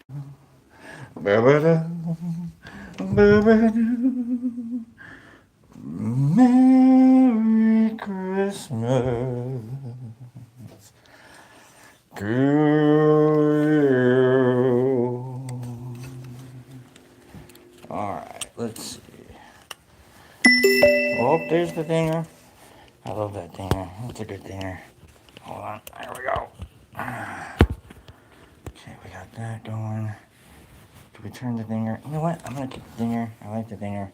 Merry Christmas to you. Alright, let's see. Oh, there's the dinger. I love that dinger. That's a good dinger. Hold on. There we go. Okay, we got that going. Do we turn the dinger? You know what? I'm going to keep the dinger. I like the dinger.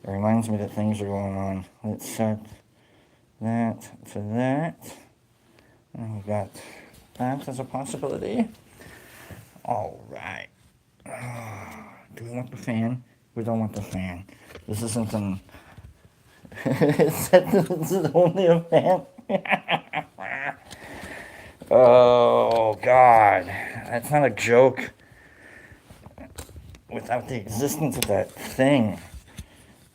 It reminds me that things are going on. Let's set that to that. And we got that as a possibility. Alright. Do we want the fan? We don't want the fan. This isn't an... This is only a fan. Oh, God. That's not a joke. Without the existence of that thing.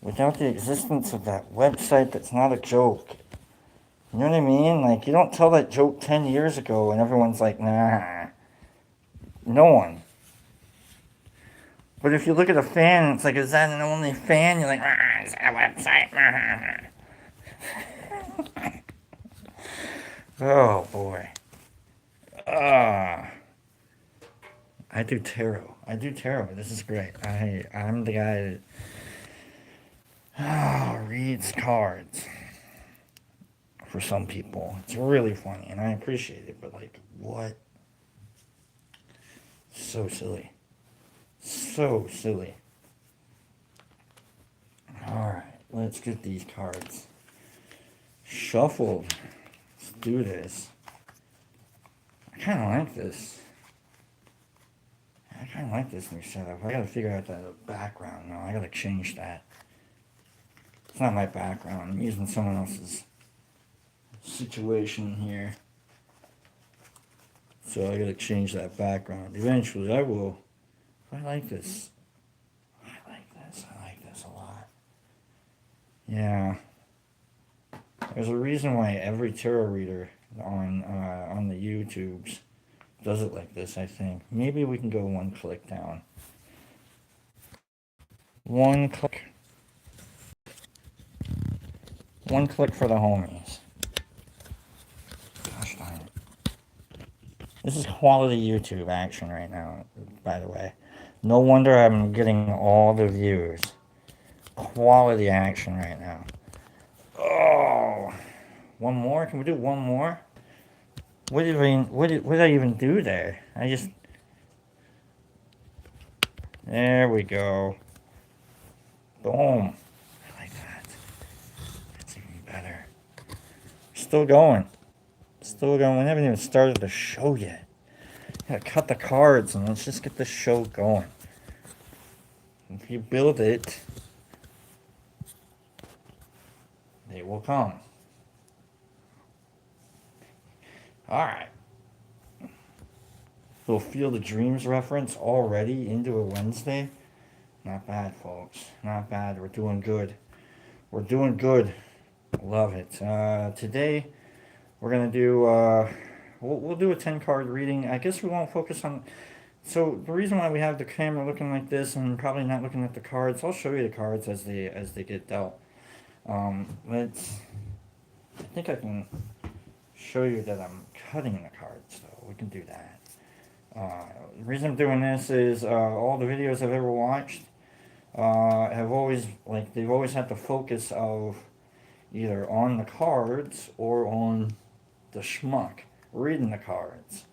Without the existence of that website, that's not a joke. You know what I mean? Like, you don't tell that joke 10 years ago and everyone's like, nah. No one. But if you look at a fan, it's like, is that an only fan? You're like, is that a website? Oh, boy. I do tarot. This is great. I'm the guy that reads cards for some people. It's really funny, and I appreciate it, but, like, what? So silly. So silly. Alright, let's get these cards shuffled. Let's do this. I kind of like this. I kind of like this new setup. I gotta figure out that background now. I gotta change that. It's not my background. I'm using someone else's situation here. So I gotta change that background. Eventually I will. I like this. I like this a lot. Yeah. There's a reason why every tarot reader on the YouTubes does it like this, I think. Maybe we can go one click down. One click. One click for the homies. Gosh darn it. This is quality YouTube action right now, by the way. No wonder I'm getting all the views. Quality action right now. Oh, one more? Can we do one more? What did I even do there? There we go. Boom. I like that. That's even better. Still going. We haven't even started the show yet. Gotta cut the cards and let's just get the show going. If you build it, they will come. Alright. Little Field of Dreams reference already into a Wednesday. Not bad, folks. Not bad. We're doing good. Love it. Today, we're going to do... we'll do a 10-card reading. I guess we won't focus on... So, the reason why we have the camera looking like this and probably not looking at the cards, I'll show you the cards as they get dealt. Let's... I think I can show you that I'm cutting the cards, though. We can do that. The reason I'm doing this is all the videos I've ever watched have always, like, they've always had the focus of either on the cards or on the schmuck reading the cards.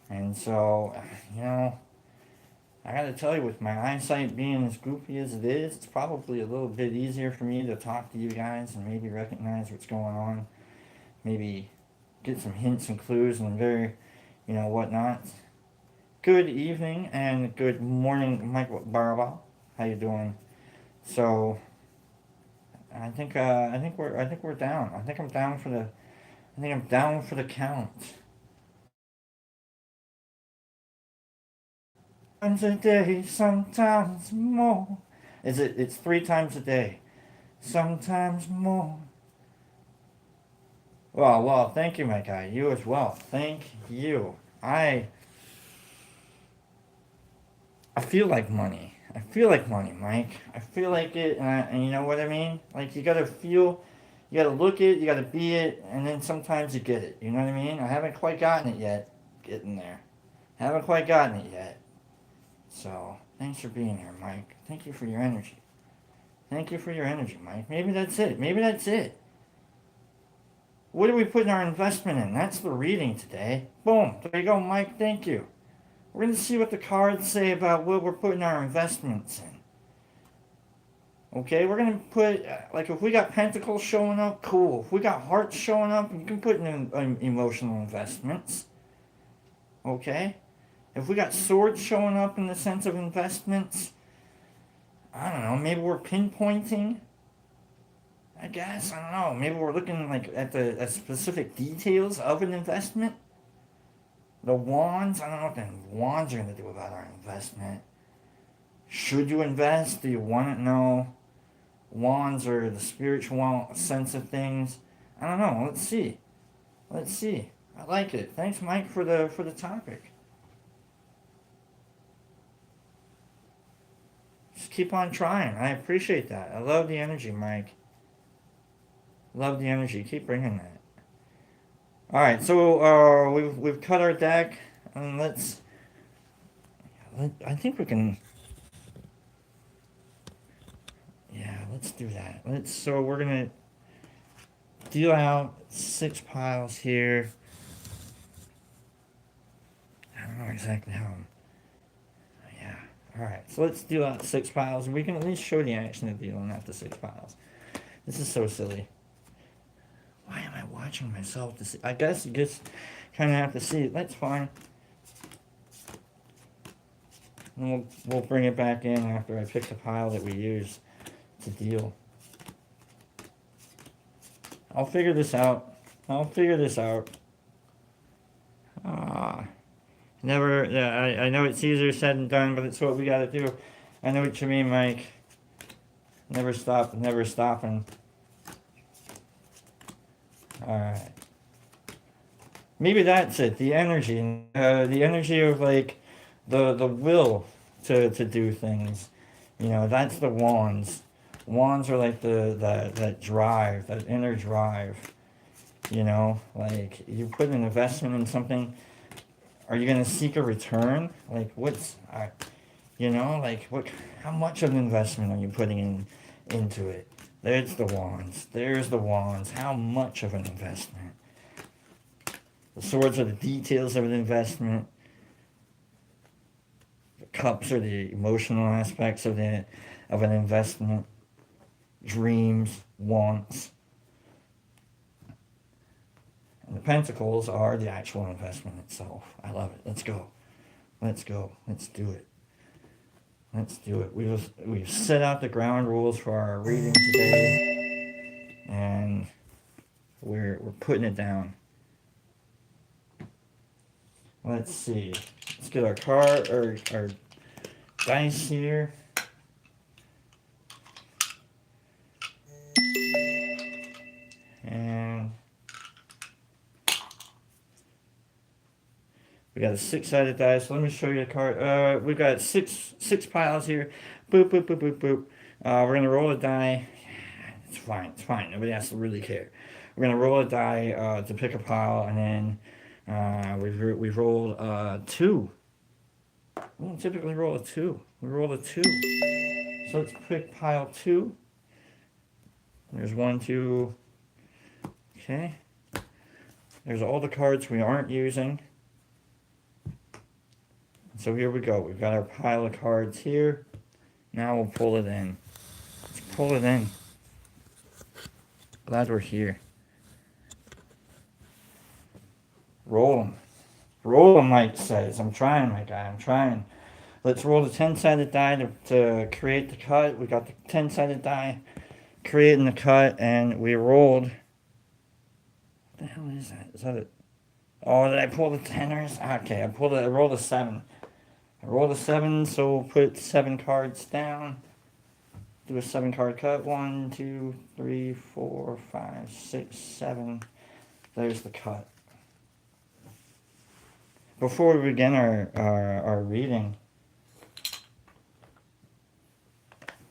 And so, you know, I gotta tell you, with my eyesight being as goofy as it is, it's probably a little bit easier for me to talk to you guys and maybe recognize what's going on. Maybe get some hints and clues and whatnot. Good evening and good morning, Michael Barba. How you doing? So, I think we're down. I think I'm down for the count. Times a day, sometimes more. It's 3 times a day, sometimes more. Well, thank you, my guy. You as well. Thank you. I feel like money. I feel like money, Mike. I feel like it, and you know what I mean? Like, you gotta feel, you gotta look it, you gotta be it, and then sometimes you get it. You know what I mean? I haven't quite gotten it yet. Getting there. Haven't quite gotten it yet. So, thanks for being here, Mike. Thank you for your energy. Thank you for your energy, Mike. Maybe that's it. Maybe that's it. What are we putting our investment in? That's the reading today. Boom. There you go, Mike. Thank you. We're going to see what the cards say about what we're putting our investments in. Okay, we're going to put, like, if we got pentacles showing up, cool. If we got hearts showing up, you can put in emotional investments. Okay? If we got swords showing up in the sense of investments, I don't know, maybe we're pinpointing. I guess, I don't know. Maybe we're looking like at the specific details of an investment. The wands, I don't know what the wands are going to do about our investment. Should you invest? Do you want it? No. Wands are the spiritual sense of things. I don't know. Let's see. Let's see. I like it. Thanks, Mike, for the topic. Just keep on trying. I appreciate that. I love the energy, Mike. Love the energy. Keep bringing that. All right, so we've cut our deck, and I think we can. Yeah, let's do that. So we're gonna deal out 6 piles here. I don't know exactly how. Yeah. All right. So let's deal out 6 piles, and we can at least show the action of dealing out the 6 piles. This is so silly. Why am I watching myself to see? I guess you just kind of have to see it. That's fine. And we'll bring it back in after I pick the pile that we use to deal. I'll figure this out. Never. Yeah, I know it's easier said than done, but it's what we got to do. I know what you mean, Mike. Never stopping. All right. Maybe that's it. The energy of like the will to do things. You know, that's the wands. Wands are like that drive, that inner drive. You know, like you put an investment in something. Are you gonna seek a return? Like you know, like how much of an investment are you putting into it? There's the wands. There's the wands. How much of an investment? The swords are the details of an investment. The cups are the emotional aspects of an investment. Dreams, wants. And the pentacles are the actual investment itself. I love it. Let's go. Let's do it. We've set out the ground rules for our reading today, and we're putting it down. Let's see. Let's get our dice here. And we got a 6-sided dice. Let me show you the card. We've got six piles here. Boop, boop, boop, boop, boop. We're going to roll a die. It's fine. Nobody has to really care. We're going to roll a die to pick a pile, and then we've rolled 2. We don't typically roll a 2. We roll a 2. So let's pick pile 2. There's 1, 2. Okay. There's all the cards we aren't using. So here we go. We've got our pile of cards here. Now we'll pull it in. Let's pull it in. Glad we're here. Roll them. Roll them, Mike says. I'm trying, my guy. I'm trying. Let's roll the 10-sided die to create the cut. We got the 10-sided die creating the cut, and we rolled. What the hell is that? Is that it? Oh, did I pull the tenors? Okay, I rolled a 7. I rolled a 7, so we'll put 7 cards down. Do a 7-card cut. 1, 2, 3, 4, 5, 6, 7. There's the cut. Before we begin our reading,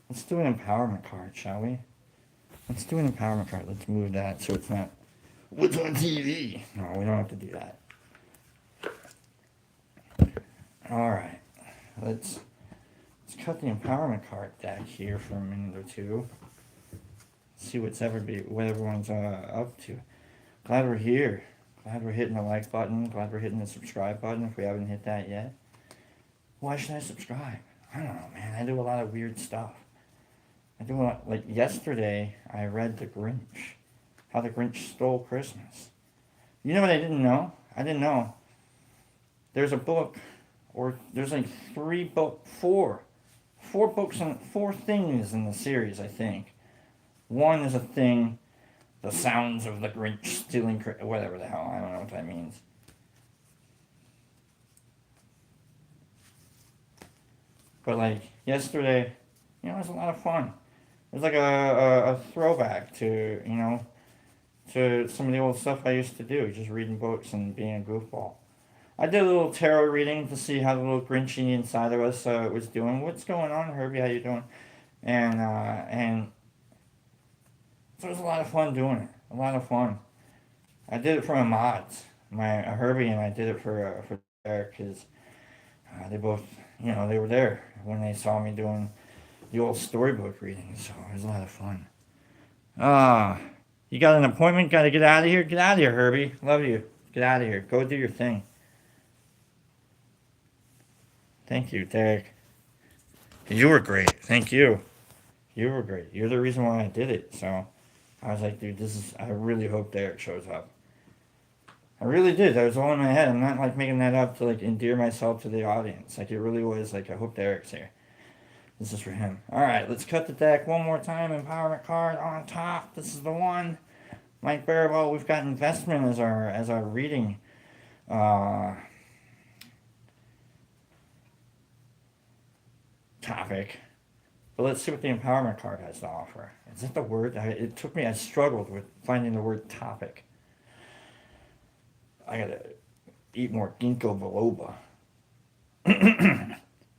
Let's do an empowerment card, shall we? Let's do an empowerment card. Let's move that so it's not what's on TV. No, we don't have to do that. All right. Let's cut the empowerment card deck here for a minute or two. See what everyone's up to. Glad we're here. Glad we're hitting the like button. Glad we're hitting the subscribe button if we haven't hit that yet. Why should I subscribe? I don't know, man. I do a lot of weird stuff. I do a lot. Like yesterday, I read The Grinch. How the Grinch Stole Christmas. You know what I didn't know? I didn't know. There's a book, or there's like four books and 4 things in the series, I think. One is a thing, The Sounds of the Grinch Stealing Christmas, whatever the hell, I don't know what that means. But like yesterday, it was a lot of fun. It was like a throwback to, to some of the old stuff I used to do, just reading books and being a goofball. I did a little tarot reading to see how the little Grinchy inside of us was doing. What's going on, Herbie? How you doing? And so it was a lot of fun doing it. A lot of fun. I did it for my mods. My Herbie and I did it for Derek because they both, they were there when they saw me doing the old storybook reading. So it was a lot of fun. You got an appointment? Got to get out of here? Get out of here, Herbie. Love you. Get out of here. Go do your thing. Thank you, Derek. You were great. Thank you. You were great. You're the reason why I did it. So I was like, dude, I really hope Derek shows up. I really did. That was all in my head. I'm not like making that up to like endear myself to the audience. Like it really was like, I hope Derek's here. This is for him. All right, let's cut the deck one more time. Empowerment card on top. This is the one. Mike Baraball. We've got investment as our reading. Topic. But let's see what the empowerment card has to offer. Is that the word? I struggled with finding the word topic. I gotta eat more ginkgo biloba.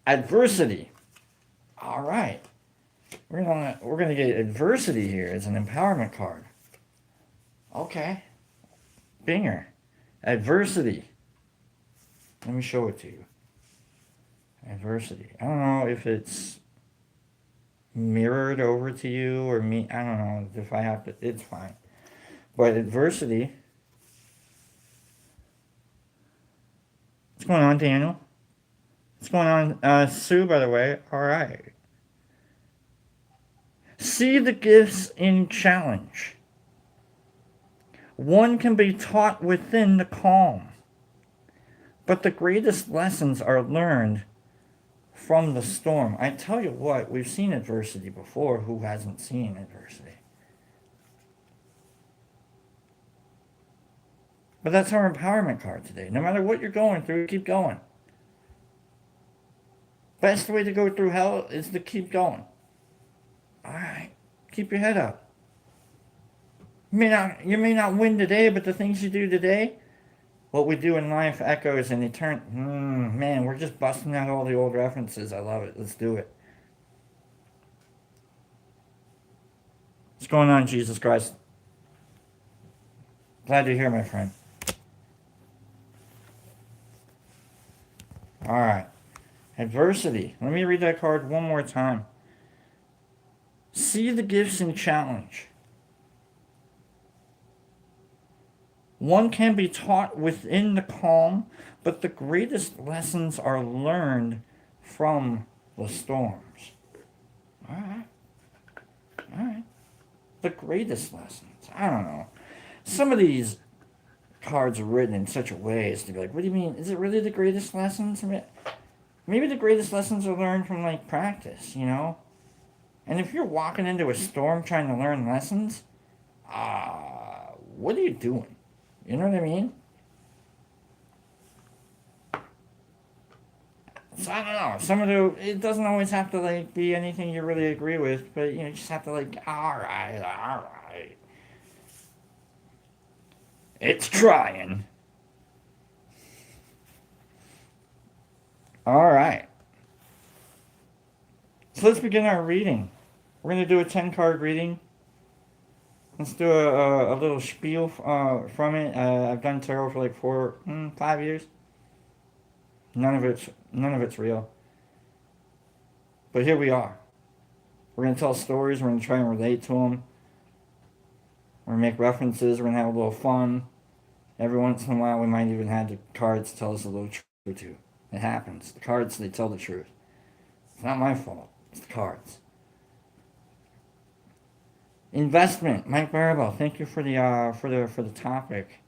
Adversity. All right. We're gonna get adversity here as an empowerment card. Okay. Binger. Adversity. Let me show it to you. Adversity. I don't know if it's mirrored over to you or me. I don't know if I have to. It's fine. But adversity. What's going on, Daniel? What's going on, Sue, by the way? All right. See the gifts in challenge. One can be taught within the calm, but the greatest lessons are learned from the storm. I tell you what, we've seen adversity before. Who hasn't seen adversity? But that's our empowerment card today. No matter what you're going through, keep going. Best way to go through hell is to keep going. All right, keep your head up. You may not win today, but the things you do today, what we do in life echoes in eternity. Man, we're just busting out all the old references. I love it. Let's do it. What's going on, Jesus Christ? Glad you're here, my friend. All right. Adversity. Let me read that card one more time. See the gifts in challenge. One can be taught within the calm, but the greatest lessons are learned from the storms. All right. The greatest lessons. I don't know. Some of these cards are written in such a way as to be like, what do you mean? Is it really the greatest lessons? I mean, maybe the greatest lessons are learned from like practice, And if you're walking into a storm trying to learn lessons, what are you doing? You know what I mean? So I don't know. It doesn't always have to like be anything you really agree with, but you just have to like, all right. It's trying. All right. So let's begin our reading. We're going to do a 10 card reading. Let's do a little spiel from it. I've done tarot for like 5 years. None of it's real. But here we are. We're going to tell stories. We're going to try and relate to them. We're going to make references. We're going to have a little fun. Every once in a while, we might even have the cards tell us a little truth too. It happens. The cards, they tell the truth. It's not my fault. It's the cards. Investment, Mike Maribel. Thank you for the topic.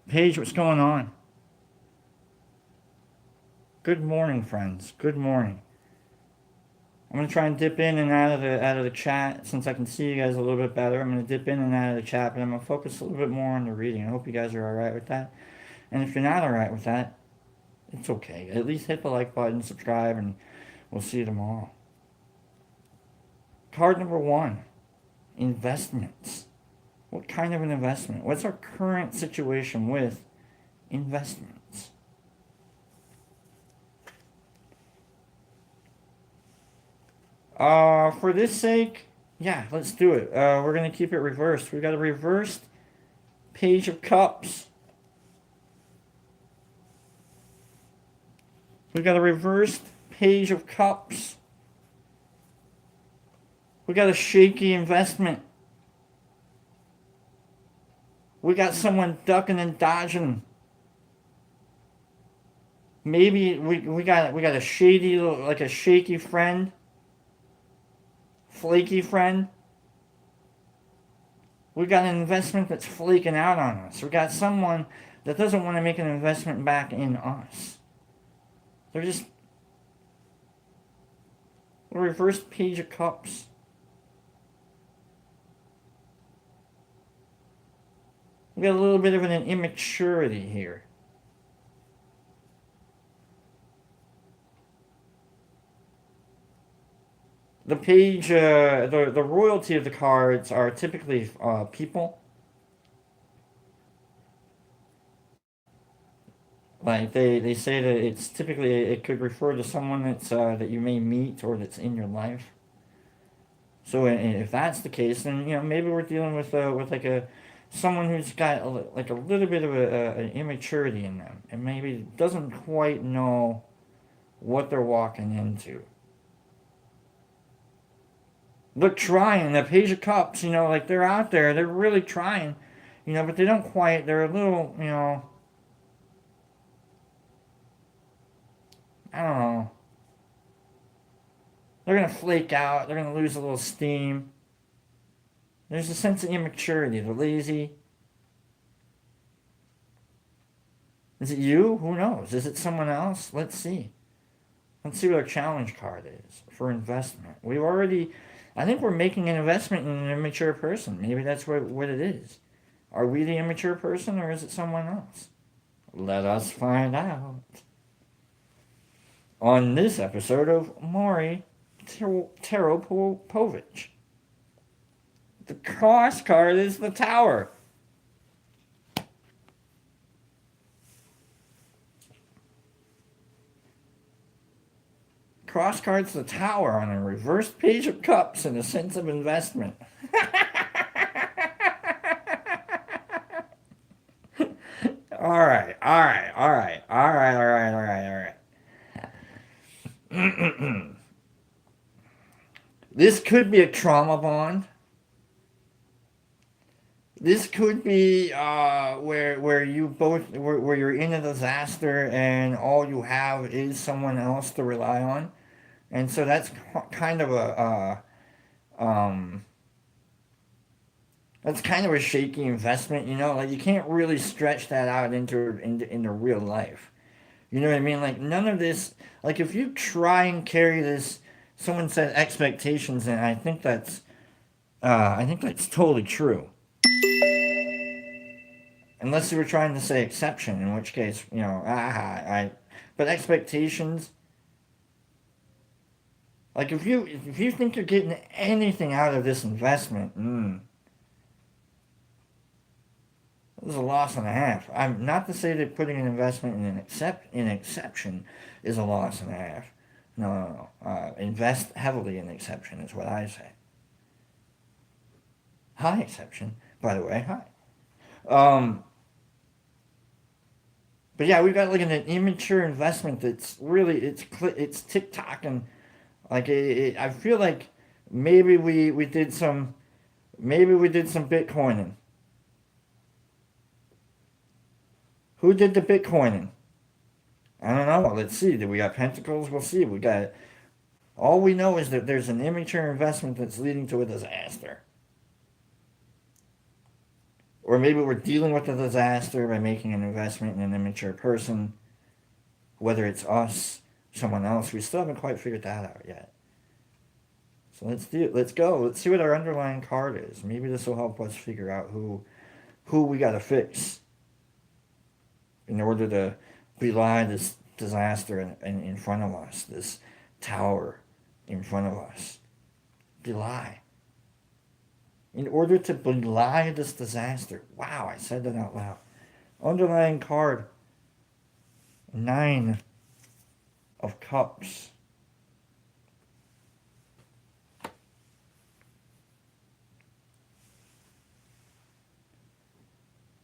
Paige, what's going on? Good morning, friends. Good morning. I'm gonna try and dip in and out of the chat since I can see you guys a little bit better. I'm gonna dip in and out of the chat, but I'm gonna focus a little bit more on the reading. I hope you guys are all right with that. And if you're not all right with that, it's okay. At least hit the like button, subscribe, and we'll see you tomorrow. Card number 1, investments. What kind of an investment? What's our current situation with investments? For this sake, yeah, let's do it. We're going to keep it reversed. We've got a reversed Page of Cups. We've got a reversed Page of Cups. We got a shaky investment. We got someone ducking and dodging. Maybe we got a shady, like a shaky friend. Flaky friend. We got an investment that's flaking out on us. We got someone that doesn't want to make an investment back in us. They're just a reversed Page of Cups. We got a little bit of an immaturity here. The page, the royalty of the cards are typically people. Like they say that it's typically, it could refer to someone that's that you may meet or that's in your life. So if that's the case, then maybe we're dealing with like someone who's got like a little bit of an immaturity in them, and maybe doesn't quite know what they're walking into. They're trying. The Page of Cups, like they're out there. They're really trying, but they don't quite. They're a little, I don't know. They're going to flake out. They're going to lose a little steam. There's a sense of immaturity. They're lazy. Is it you? Who knows? Is it someone else? Let's see. Let's see what our challenge card is for investment. I think we're making an investment in an immature person. Maybe that's what it is. Are we the immature person or is it someone else? Let us find out. On this episode of Maury Terapovich. The cross card is the Tower. Cross card's the Tower on a reversed Page of Cups and a sense of investment. All right. This could be a trauma bond. This could be where you're in a disaster and all you have is someone else to rely on, and so that's kind of that's kind of a shaky investment. Like you can't really stretch that out into real life. You know what I mean? Like none of this. Like if you try and carry this, someone said expectations, and I think that's totally true. Unless you were trying to say exception, in which case, but expectations. Like if you think you're getting anything out of this investment, there's a loss and a half. I'm not to say that putting an investment in an exception is a loss and a half. No, no, no. Invest heavily in exception is what I say. High exception, by the way, high. Um, but yeah, we've got like an immature investment that's really it's TikTok and like I feel like maybe we did some Bitcoining. Who did the Bitcoining? I don't know. Let's see. Did we got pentacles? We'll see. We got all we know is that there's an immature investment that's leading to a disaster. Or maybe we're dealing with a disaster by making an investment in an immature person, whether it's us, someone else. We still haven't quite figured that out yet. So let's do it. Let's go. Let's see what our underlying card is. Maybe this will help us figure out who we got to fix in order to belie this disaster in front of us, this tower in front of us. Belie. In order to belie this disaster. Wow, I said that out loud. Underlying card, 9 of Cups.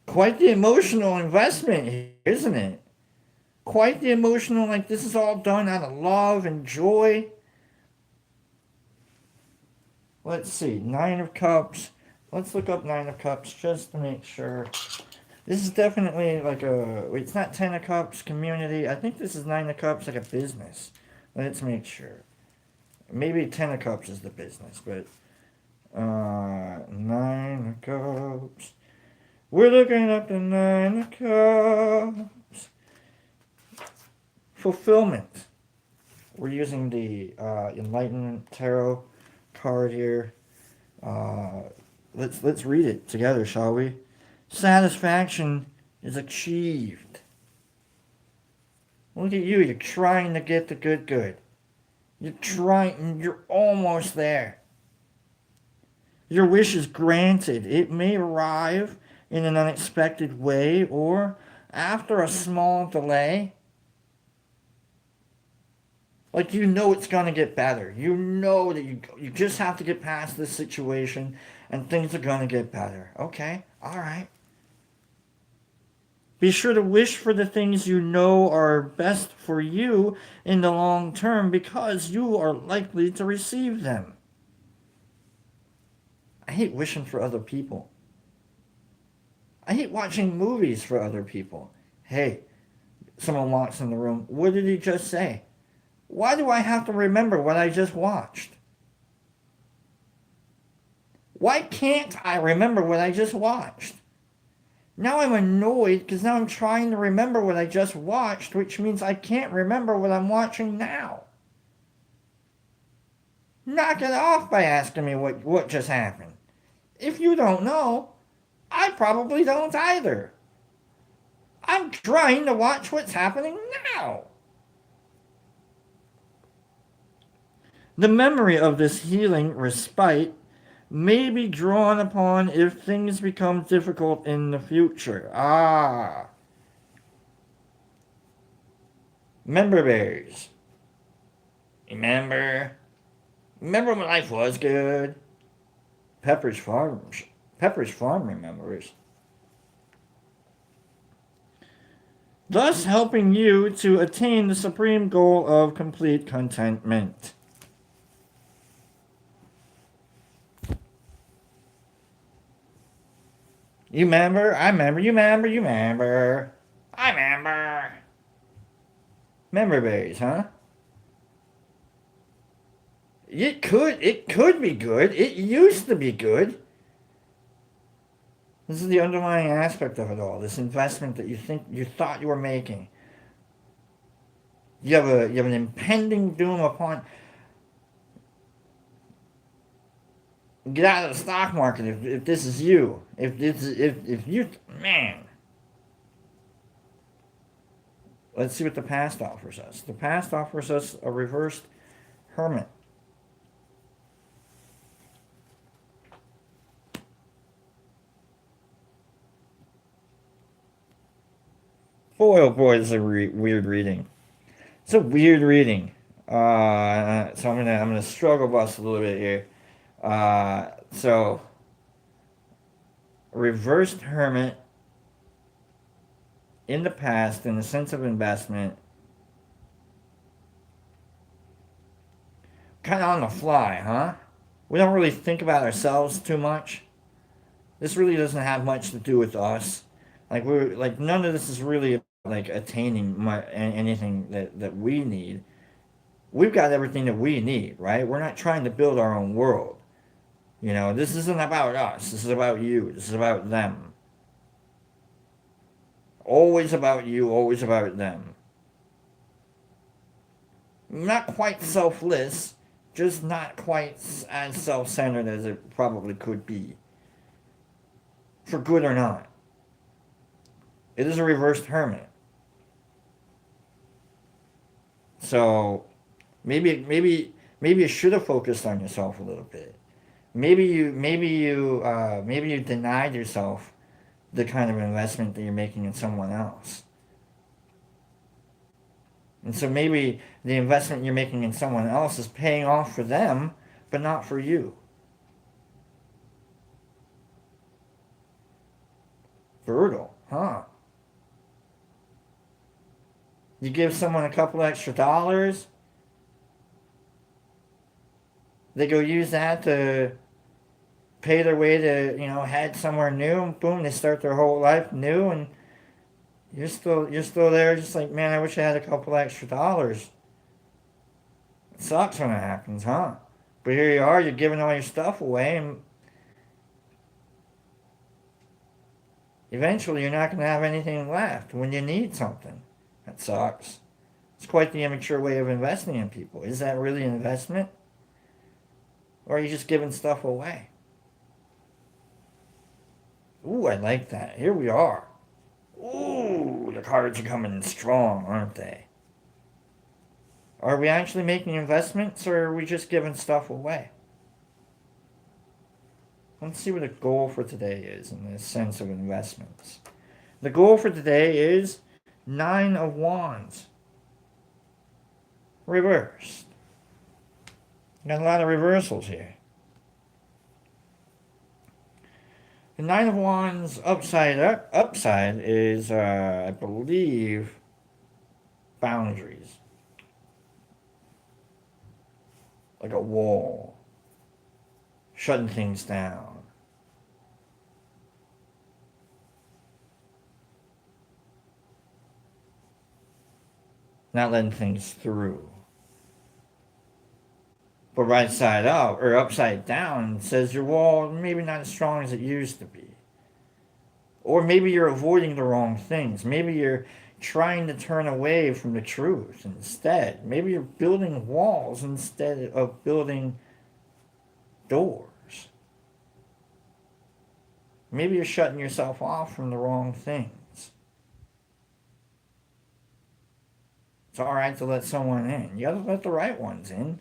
Quite the emotional investment, isn't it? Quite the emotional, like this is all done out of love and joy. Let's see, 9 of Cups. Let's look up 9 of Cups just to make sure. This is definitely like it's not 10 of Cups community. I think this is 9 of Cups like a business. Let's make sure. Maybe 10 of Cups is the business, but 9 of Cups. We're looking up the 9 of Cups. Fulfillment. We're using the Enlightenment Tarot card here. Let's read it together, shall we? Satisfaction is achieved. Look at you. You're trying to get the good. You're trying. You're almost there. Your wish is granted. It may arrive in an unexpected way or after a small delay. Like you know it's going to get better. You know that you just have to get past this situation and things are going to get better. Okay, all right. Be sure to wish for the things you know are best for you in the long term because you are likely to receive them. I hate wishing for other people. I hate watching movies for other people. Hey, someone walks in the room. What did he just say? Why do I have to remember what I just watched? Why can't I remember what I just watched? Now I'm annoyed because now I'm trying to remember what I just watched, which means I can't remember what I'm watching now. Knock it off by asking me what just happened. If you don't know, I probably don't either. I'm trying to watch what's happening now. The memory of this healing respite may be drawn upon if things become difficult in the future. Member berries. Remember when life was good? Pepper's Farm remembers. Thus helping you to attain the supreme goal of complete contentment. You remember? I remember. You remember? You remember? I remember. Member berries, huh? It could be good. It used to be good. This is the underlying aspect of it all. This investment that you thought you were making. You have an impending doom upon. Get out of the stock market if this is you. If you man. Let's see what the past offers us. The past offers us a reversed hermit. Boy, oh boy, this is a weird reading. It's a weird reading. So I'm gonna struggle bus a little bit here. So reversed hermit in the past, in the sense of investment, kind of on the fly, huh? We don't really think about ourselves too much. This really doesn't have much to do with us. Like we're like none of this is really like attaining anything that we need. We've got everything that we need, right? We're not trying to build our own world. You know, this isn't about us. This is about you. This is about them. Always about you, always about them. Not quite selfless, just not quite as self centered as it probably could be. For good or not. It is a reversed hermit. So maybe you should have focused on yourself a little bit. Maybe you denied yourself the kind of investment that you're making in someone else. And so maybe the investment you're making in someone else is paying off for them, but not for you. Brutal, huh? You give someone a couple extra dollars, they go use that to pay their way to, head somewhere new, and boom, they start their whole life new, and you're still there, just like, man, I wish I had a couple extra dollars. It sucks when it happens, huh? But here you are, you're giving all your stuff away, and eventually you're not going to have anything left when you need something. That sucks. It's quite the immature way of investing in people. Is that really an investment? Or are you just giving stuff away? Ooh, I like that. Here we are. Ooh, the cards are coming in strong, aren't they? Are we actually making investments or are we just giving stuff away? Let's see what the goal for today is in the sense of investments. The goal for today is Nine of Wands. Reversed. Got a lot of reversals here. The Nine of Wands upside is, I believe, boundaries. Like a wall. Shutting things down. Not letting things through. But right side up, or upside down, says your wall maybe not as strong as it used to be. Or maybe you're avoiding the wrong things. Maybe you're trying to turn away from the truth instead. Maybe you're building walls instead of building doors. Maybe you're shutting yourself off from the wrong things. It's alright to let someone in. You gotta let the right ones in.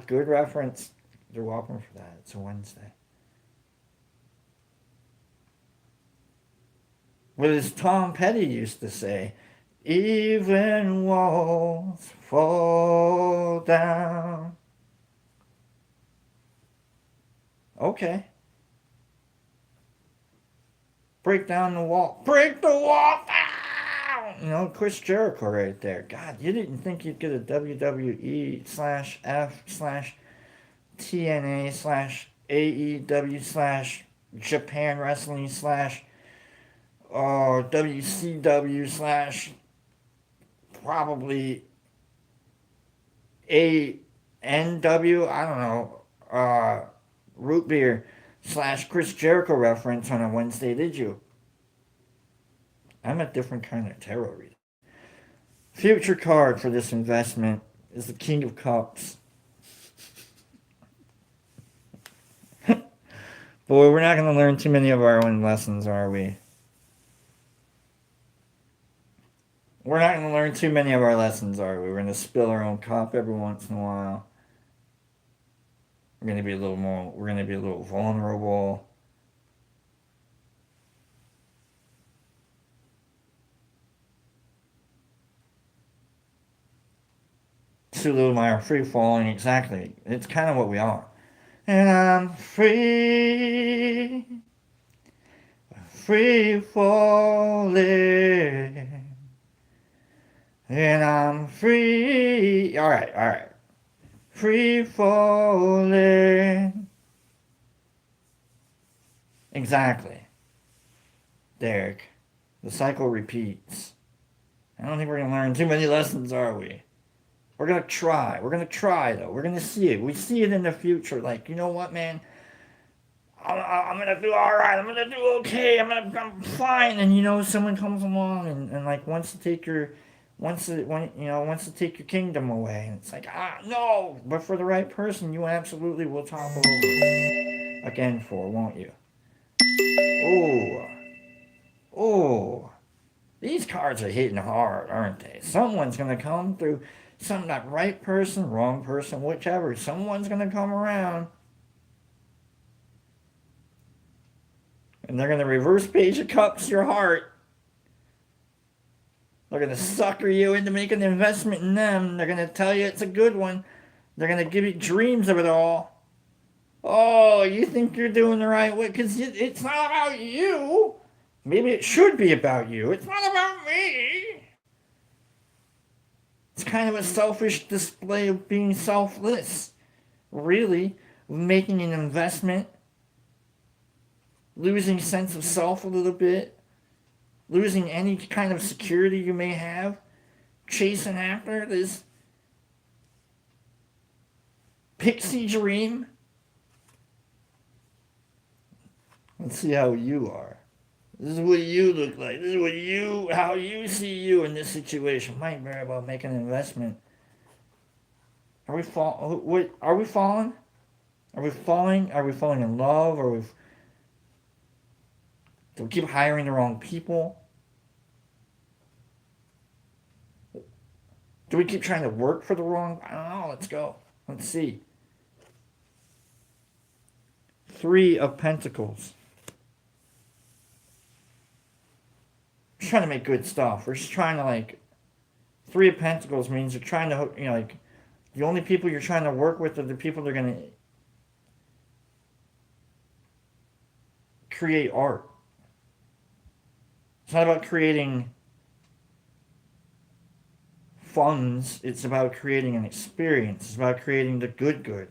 Good reference. You're welcome for that. It's a Wednesday. But as Tom Petty used to say, even walls fall down. Okay. Break down the wall. Break the wall down! Chris Jericho right there. God, you didn't think you'd get a WWE / F / TNA / AEW / Japan Wrestling / WCW / probably ANW, I don't know, root beer / Chris Jericho reference on a Wednesday, did you? I'm a different kind of tarot reader. Future card for this investment is the King of Cups. Boy, we're not going to learn too many of our own lessons, are we? We're not going to learn too many of our lessons, are we? We're going to spill our own cup every once in a while. We're going to be a little vulnerable. Sulu Meyer, free falling, exactly. It's kind of what we are. And I'm free, free falling. And I'm free. All right, all right. Free falling. Exactly. Derek. The cycle repeats. I don't think we're going to learn too many lessons, are we? We're going to try. We're going to try, though. We're going to see it. We see it in the future. Like, you know what, man? I'm going to do all right. I'm going to do okay. I'm fine. And, you know, someone comes along and like, wants to take your kingdom away, and it's like, no, but for the right person, you absolutely will topple over again for, won't you? Oh, oh, these cards are hitting hard, aren't they? Someone's gonna come through. That right person, wrong person, whichever. Someone's gonna come around, and they're gonna reverse page of cups your heart. They're gonna sucker you into making an investment in them. They're gonna tell you it's a good one. They're gonna give you dreams of it all. Oh, you think you're doing the right way? Because it's not about you. Maybe it should be about you. It's not about me. It's kind of a selfish display of being selfless. Really, making an investment, losing sense of self a little bit, losing any kind of security you may have, chasing after this pixie dream. Let's see how you are. This is what you look like. This is how you see you in this situation. Might very well make an investment. Are we falling? Are we falling? Are we falling? Are we falling in love? Do we keep hiring the wrong people? Do we keep trying to work for the wrong? I don't know. Let's go. Let's see. 3 of Pentacles. We're just trying to make good stuff. We're just trying to, like, 3 of Pentacles means you're trying to, you know, like, the only people you're trying to work with are the people that are going to create art. It's not about creating funds. It's about creating an experience. It's about creating the good.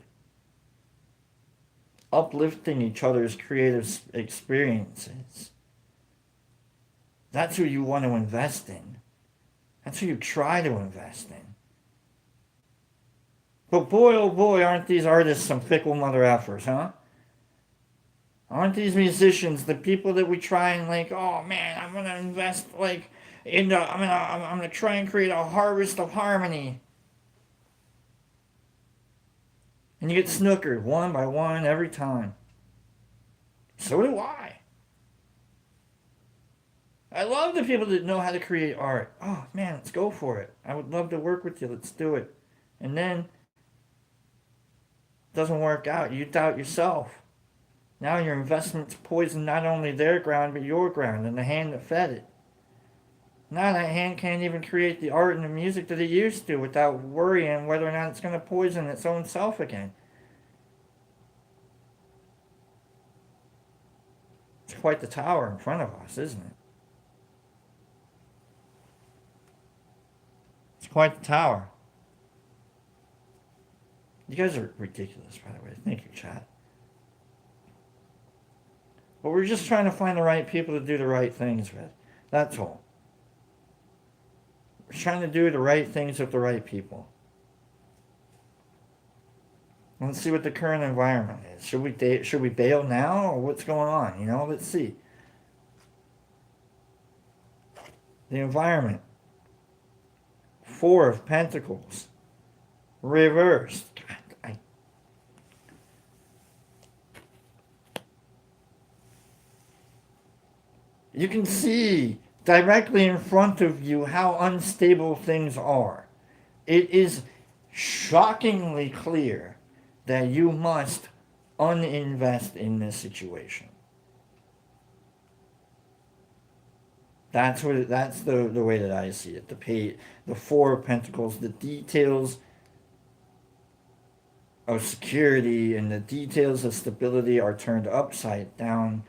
Uplifting each other's creative experiences. That's who you want to invest in. That's who you try to invest in. But boy, oh boy, aren't these artists some fickle mother effers, huh? Aren't these musicians the people that we try and, like, oh man, I'm gonna invest, like, I'm gonna try and create a harvest of harmony. And you get snookered one by one every time. So do I. I love the people that know how to create art. Oh man, let's go for it. I would love to work with you. Let's do it. And then it doesn't work out. You doubt yourself. Now your investment's poisoned not only their ground but your ground and the hand that fed it. Now that hand can't even create the art and the music that it used to without worrying whether or not it's going to poison its own self again. It's quite the tower in front of us, isn't it? It's quite the tower. You guys are ridiculous, by the way. Thank you, chat. But we're just trying to find the right people to do the right things with. That's all. We're trying to do the right things with the right people. Let's see what the current environment is. Should we bail now, or what's going on? You know, let's see. The environment. 4 of Pentacles. Reversed. God, you can see directly in front of you how unstable things are. It is shockingly clear that you must uninvest in this situation. That's the way that I see it. The 4 of Pentacles, the details of security and the details of stability are turned upside down.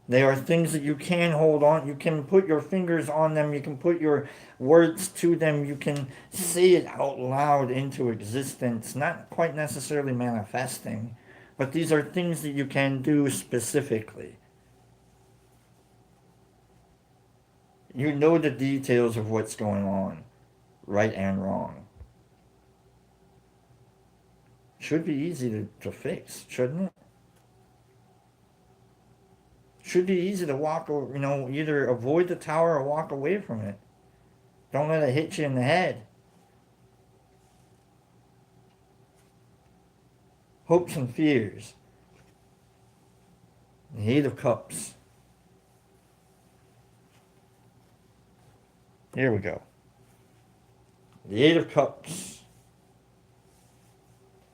They are things that you can hold on. You can put your fingers on them. You can put your words to them. You can say it out loud into existence. Not quite necessarily manifesting, but these are things that you can do specifically. You know the details of what's going on, right and wrong. Should be easy to fix, shouldn't it? Should be easy to walk, either avoid the tower or walk away from it. Don't let it hit you in the head. Hopes and fears. The Eight of Cups. Here we go. The Eight of Cups.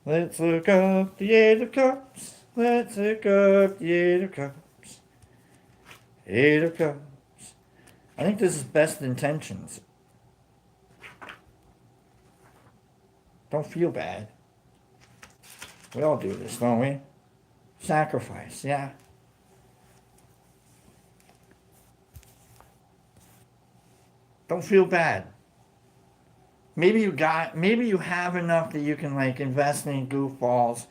Let's look up the Eight of Cups. Let's look up the Eight of Cups. Eight of Cups. I think this is best intentions. Don't feel bad. We all do this, don't we? Sacrifice, yeah. Don't feel bad. Maybe you have enough that you can like invest in goofballs.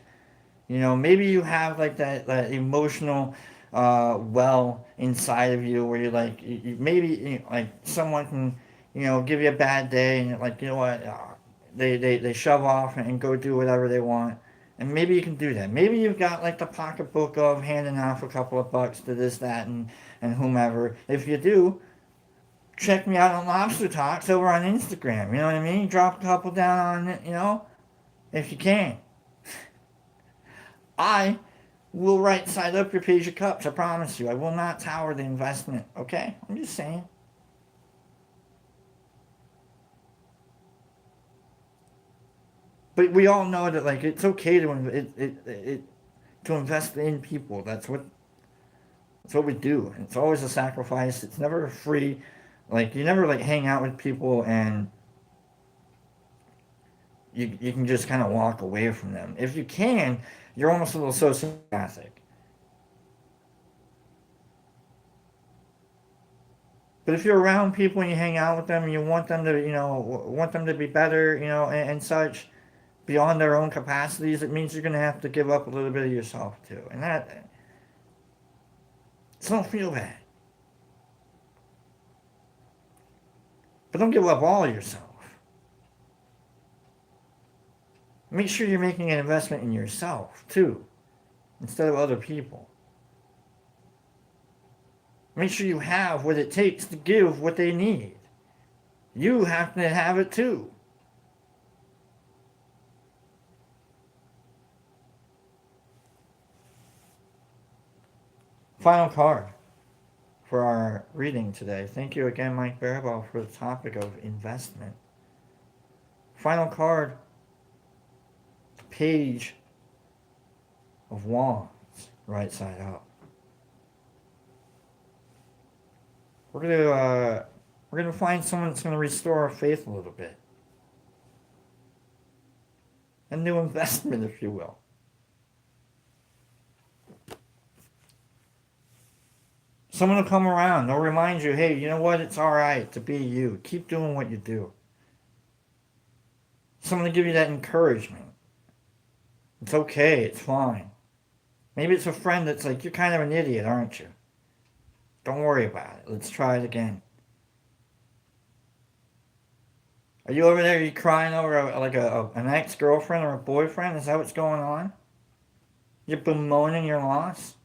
Maybe you have like that emotional well inside of you where you're like, maybe like someone can, give you a bad day and you're like, you know what, they shove off and go do whatever they want. And maybe you can do that. Maybe you've got like the pocketbook of handing off a couple of bucks to this, that, and whomever. If you do, check me out on Lobster Talks over on Instagram. You know what I mean? Drop a couple down on it, if you can. I will right side up your page of cups. I promise you. I will not tower the investment. Okay? I'm just saying. But we all know that like it's okay to invest in people. That's what we do. It's always a sacrifice. It's never free. Like you never like hang out with people and you can just kind of walk away from them. If you can, you're almost a little sociopathic. But if you're around people and you hang out with them and you want them to, want them to be better, and such, beyond their own capacities, it means you're going to have to give up a little bit of yourself too. And so don't feel bad. But don't give up all of yourself. Make sure you're making an investment in yourself too, instead of other people. Make sure you have what it takes to give what they need. You have to have it too. Final card for our reading today. Thank you again, Mike Barabell, for the topic of investment. Final card, Page of Wands, right side up. We're gonna find someone that's gonna restore our faith a little bit. A new investment, if you will. Someone will come around. They'll remind you, hey, you know what? It's all right to be you. Keep doing what you do. Someone to give you that encouragement. It's okay. It's fine. Maybe it's a friend that's like, you're kind of an idiot, aren't you? Don't worry about it. Let's try it again. Are you over there? Are you crying over an ex-girlfriend or a boyfriend? Is that what's going on? You're bemoaning your loss?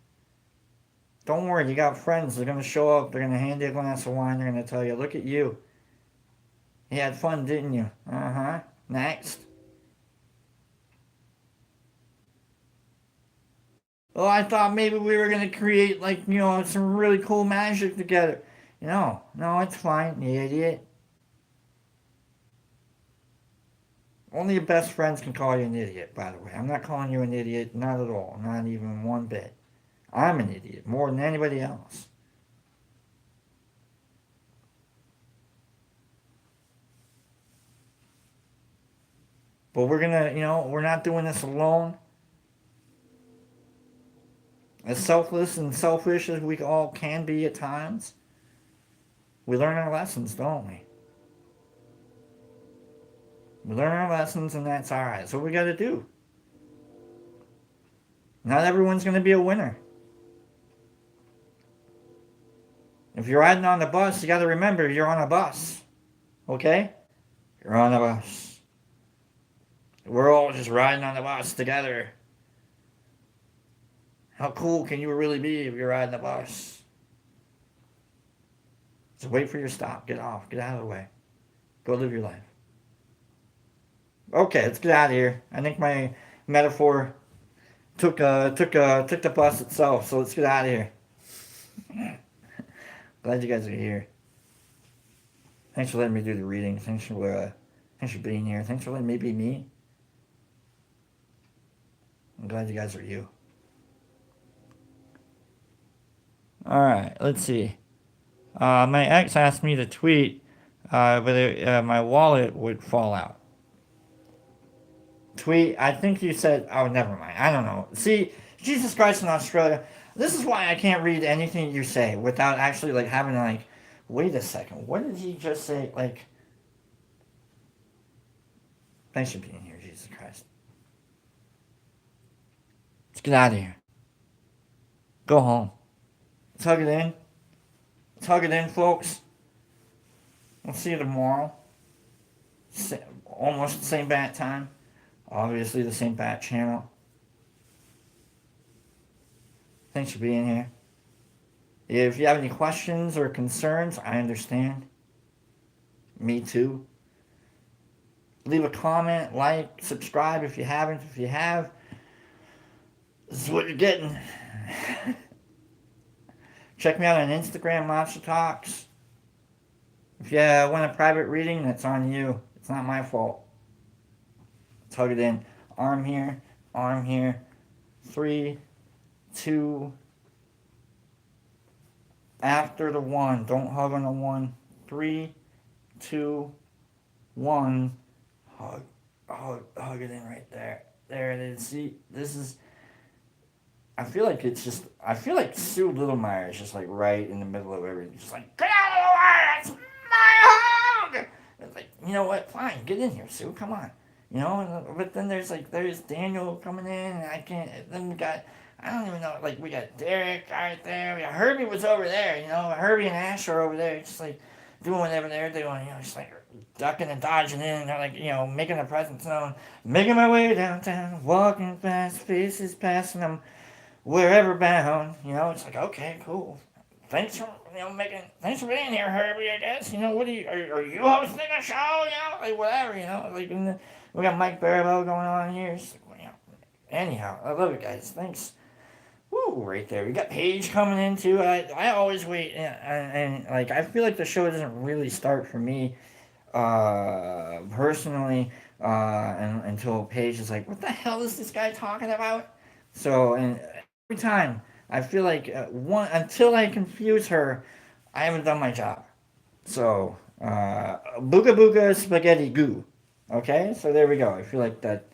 Don't worry, you got friends. They're going to show up. They're going to hand you a glass of wine. They're going to tell you, look at you. You had fun, didn't you? Uh-huh. Next. Oh, I thought maybe we were going to create, some really cool magic together. No, it's fine, you idiot. Only your best friends can call you an idiot, by the way. I'm not calling you an idiot, not at all. Not even one bit. I'm an idiot, more than anybody else. But we're gonna, we're not doing this alone. As selfless and selfish as we all can be at times, we learn our lessons, don't we? We learn our lessons, and that's all right. That's what we got to do. Not everyone's going to be a winner. If you're riding on the bus, you got to remember you're on a bus. Okay? You're on a bus. We're all just riding on the bus together. How cool can you really be if you're riding the bus? Just wait for your stop. Get off. Get out of the way. Go live your life. Okay, let's get out of here. I think my metaphor took the bus itself, so let's get out of here. Glad you guys are here. Thanks for letting me do the reading. Thanks for being here. Thanks for letting me be me. I'm glad you guys are you. Alright, let's see. My ex asked me to tweet whether my wallet would fall out. Tweet, I think you said, oh, never mind. I don't know. See, Jesus Christ in Australia, this is why I can't read anything you say without actually, like, having to, like, wait a second. What did he just say? Like, thanks for being here, Jesus Christ. Let's get out of here. Go home. Let's hug it in. Let's hug it in, folks. We'll see you tomorrow. Almost the same bat time. Obviously the same bat channel. Thanks for being here. If you have any questions or concerns, I understand. Me too. Leave a comment, like, subscribe if you haven't. If you have, this is what you're getting. Check me out on Instagram, Lobster Talks. If you want a private reading, that's on you. It's not my fault. Let's hug it in. Arm here, arm here. 3, 2. After the 1. Don't hug on the 1. 3, 2, 1. Hug it in right there. There it is. See, this is... I feel like Sue Littlemeyer is just like right in the middle of everything. Just like, get out of the way! That's my hug! It's like, you know what? Fine, get in here, Sue. Come on. But then there's Daniel coming in, and I can't. Then we got, I don't even know. Like, we got Derek right there. We got Herbie was over there. Herbie and Ash are over there, just like doing whatever they're doing. Just like ducking and dodging in. They're like, making a presence known. Making my way downtown, walking fast, faces passing them. Wherever bound, it's like, okay, cool. Thanks for, thanks for being here, Herbie, I guess. What are you hosting a show? Like, whatever, like, we got Mike Barabell going on here. Anyhow, I love it, guys. Thanks. Woo, right there. We got Paige coming in, too. I always wait, and like, I feel like the show doesn't really start for me, personally, until Paige is like, what the hell is this guy talking about? So, and every time I feel like until I confuse her, I haven't done my job. So, booga booga spaghetti goo. Okay, so there we go. I feel like that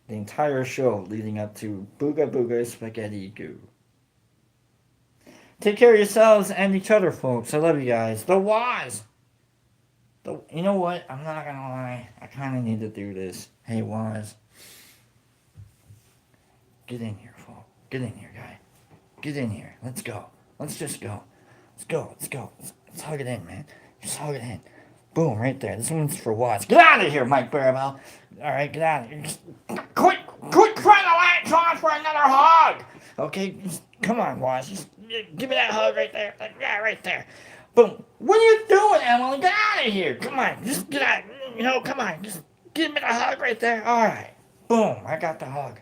the entire show leading up to booga booga spaghetti goo. Take care of yourselves and each other, folks. I love you guys. The Waz. You know what? I'm not gonna lie. I kind of need to do this. Hey, Waz. Get in here, folks. Get in here, guy. Get in here. Let's go. Let's just go. Let's go. Let's hug it in, man. Just hug it in. Boom, right there. This one's for Watts. Get out of here, Mike Barabell. All right, get out of here. Just quit trying to latch on for another hug. Okay, just, come on, Watts. Just give me that hug right there. Yeah, right there. Boom. What are you doing, Emily? Get out of here. Come on. Just get out. Come on. Just give me the hug right there. All right. Boom. I got the hug.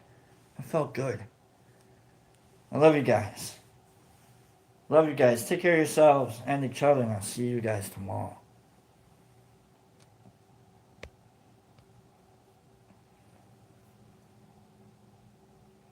I felt good. I love you guys. Love you guys. Take care of yourselves and each other, and I'll see you guys tomorrow.